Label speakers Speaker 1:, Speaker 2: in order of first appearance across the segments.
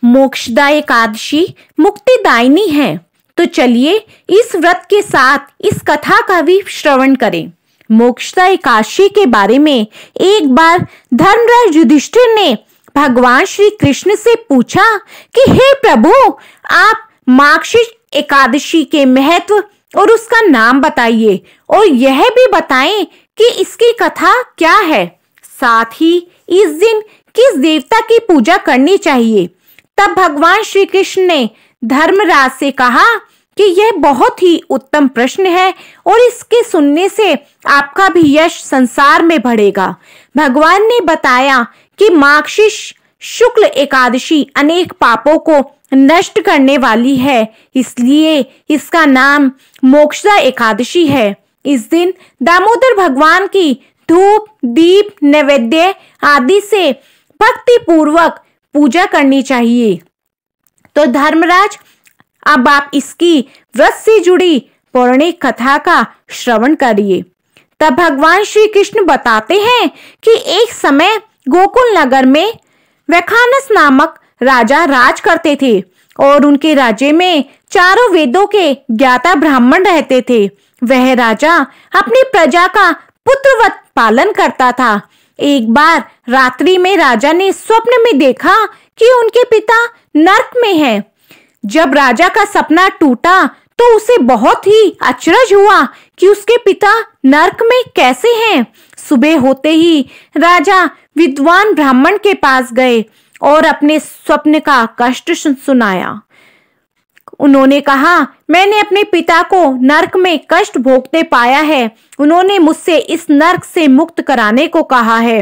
Speaker 1: मोक्षदा एकादशी मुक्तिदायिनी है, तो चलिए इस व्रत के साथ इस कथा का भी श्रवण करें। मोक्षदा एकादशी के बारे में एक बार धर्मराज युधिष्ठिर ने भगवान श्री कृष्ण से पूछा कि हे प्रभु, आप मार्गशीर्ष एकादशी के महत्व और उसका नाम बताइए और यह भी बताएं कि इसकी कथा क्या है, साथ ही इस दिन किस देवता की पूजा करनी चाहिए। तब भगवान श्री कृष्ण ने धर्मराज से कहा कि यह बहुत ही उत्तम प्रश्न है और इसके सुनने से आपका भी यश संसार में बढ़ेगा। भगवान ने बताया कि मार्गशीर्ष शुक्ल एकादशी अनेक पापों को नष्ट करने वाली है, इसलिए इसका नाम मोक्षदा एकादशी है। इस दिन दामोदर भगवान की धूप, दीप, नैवेद्य आदि से भक्ति पूर्वक पूजा करनी चाहिए। तो धर्मराज, अब आप इसकी व्रत से जुड़ी पौराणिक कथा का श्रवण करिए। तब भगवान श्री कृष्ण बताते हैं कि एक समय गोकुल नगर में वैखानस नामक राजा राज करते थे और उनके राज्य में चारों वेदों के ज्ञाता ब्राह्मण रहते थे। वह राजा अपनी प्रजा का पुत्रवत पालन करता था। एक बार रात्रि में राजा ने स्वप्न में देखा कि उनके पिता नरक में हैं। जब राजा का सपना टूटा तो उसे बहुत ही अचरज हुआ कि उसके पिता नरक में कैसे हैं। सुबह होते ही राजा विद्वान ब्राह्मण के पास गए और अपने स्वप्न का कष्ट सुनाया। उन्होंने कहा, मैंने अपने पिता को नरक में कष्ट भोगते पाया है। उन्होंने मुझसे इस नरक से मुक्त कराने को कहा है।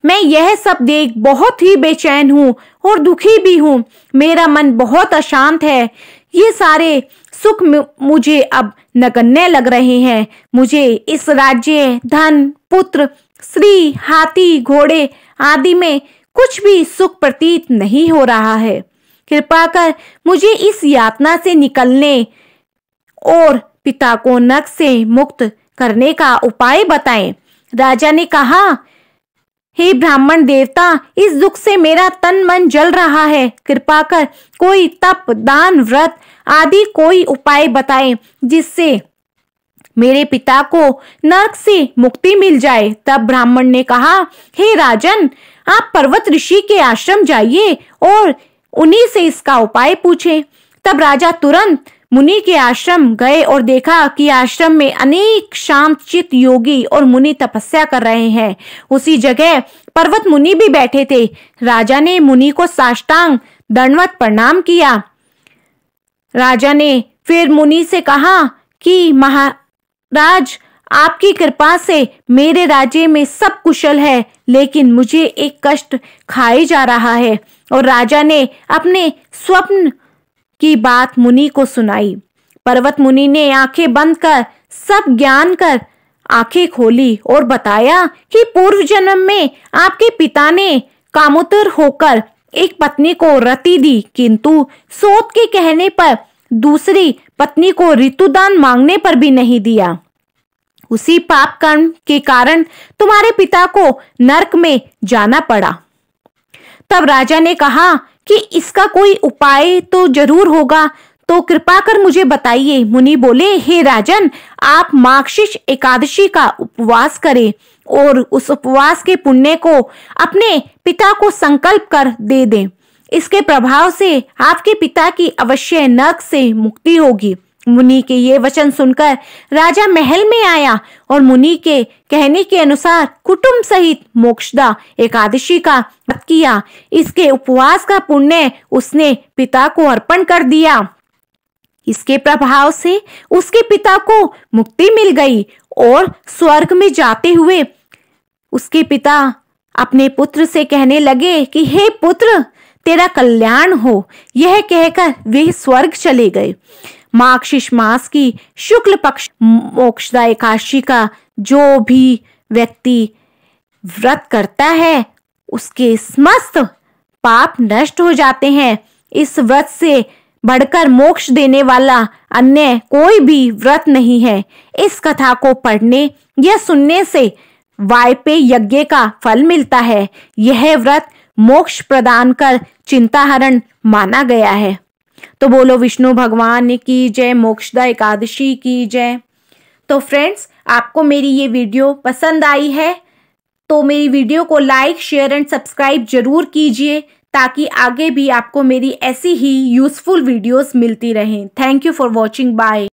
Speaker 1: मैं यह सब देख बहुत ही बेचैन हूँ और दुखी भी हूँ। मेरा मन बहुत अशांत है। ये सारे सुख मुझे अब नगण्य लग रहे हैं। मुझे इस राज्य, धन, पुत्र, स्त्री, हाथी, घोड़े आदि में कुछ भी सुख प्रतीत नहीं हो रहा है। कृपा कर मुझे इस यातना से निकलने और पिता को नरक से मुक्त करने का उपाय बताएं। राजा ने कहा, हे ब्राह्मण देवता, इस दुख से मेरा तन मन जल रहा है। कृपा कर कोई तप, दान, व्रत आदि कोई उपाय बताएं जिससे मेरे पिता को नरक से मुक्ति मिल जाए। तब ब्राह्मण ने कहा, हे राजन, आप पर्वत ऋषि के आश्रम जाइए और उन्हीं से इसका उपाय पूछें। तब राजा तुरंत मुनि के आश्रम गए और देखा कि आश्रम में अनेक शांत चित्त योगी और मुनि तपस्या कर रहे हैं। उसी जगह पर्वत मुनि भी बैठे थे। राजा ने मुनि को साष्टांग दंडवत प्रणाम किया। राजा ने फिर मुनि से कहा कि महाराज, आपकी कृपा से मेरे राज्य में सब कुशल है, लेकिन मुझे एक कष्ट खाए जा रहा है। और राजा ने अपने स्वप्न की बात मुनि को सुनाई। पर्वत मुनि ने आंखें बंद कर सब ज्ञान कर आंखें खोली और बताया कि पूर्व जन्म में आपके पिता ने कामोत्तर होकर एक पत्नी को रति दी, किंतु सोत के कहने पर दूसरी पत्नी को ऋतुदान मांगने पर भी नहीं दिया। उसी पाप कर्म के कारण तुम्हारे पिता को नरक में जाना पड़ा। तब राजा ने कहा कि इसका कोई उपाय तो जरूर होगा, तो कृपा कर मुझे बताइए। मुनि बोले, हे राजन, आप मार्गशीर्ष एकादशी का उपवास करें और उस उपवास के पुण्य को अपने पिता को संकल्प कर दे दें। इसके प्रभाव से आपके पिता की अवश्य नरक से मुक्ति होगी। मुनि के ये वचन सुनकर राजा महल में आया और मुनि के कहने के अनुसार कुटुंब सहित मोक्षदा एकादशी का व्रत किया। इसके उपवास का पुण्य उसने पिता को अर्पण कर दिया। इसके प्रभाव से उसके पिता को मुक्ति मिल गई और स्वर्ग में जाते हुए उसके पिता अपने पुत्र से कहने लगे कि हे पुत्र, तेरा कल्याण हो। यह कहकर वे स्वर्ग चले गए। मार्गशीर्ष मास की शुक्ल पक्ष मोक्षदा एकादशी का जो भी व्यक्ति व्रत करता है, उसके समस्त पाप नष्ट हो जाते हैं। इस व्रत से बढ़कर मोक्ष देने वाला अन्य कोई भी व्रत नहीं है। इस कथा को पढ़ने या सुनने से वायपे यज्ञ का फल मिलता है। यह व्रत मोक्ष प्रदान कर चिंताहरण माना गया है। तो बोलो विष्णु भगवान की जय, मोक्षदा एकादशी की जय। तो फ्रेंड्स, आपको मेरी ये वीडियो पसंद आई है तो मेरी वीडियो को लाइक, शेयर एंड सब्सक्राइब जरूर कीजिए, ताकि आगे भी आपको मेरी ऐसी ही यूजफुल वीडियोस मिलती रहें। Thank you for watching. Bye.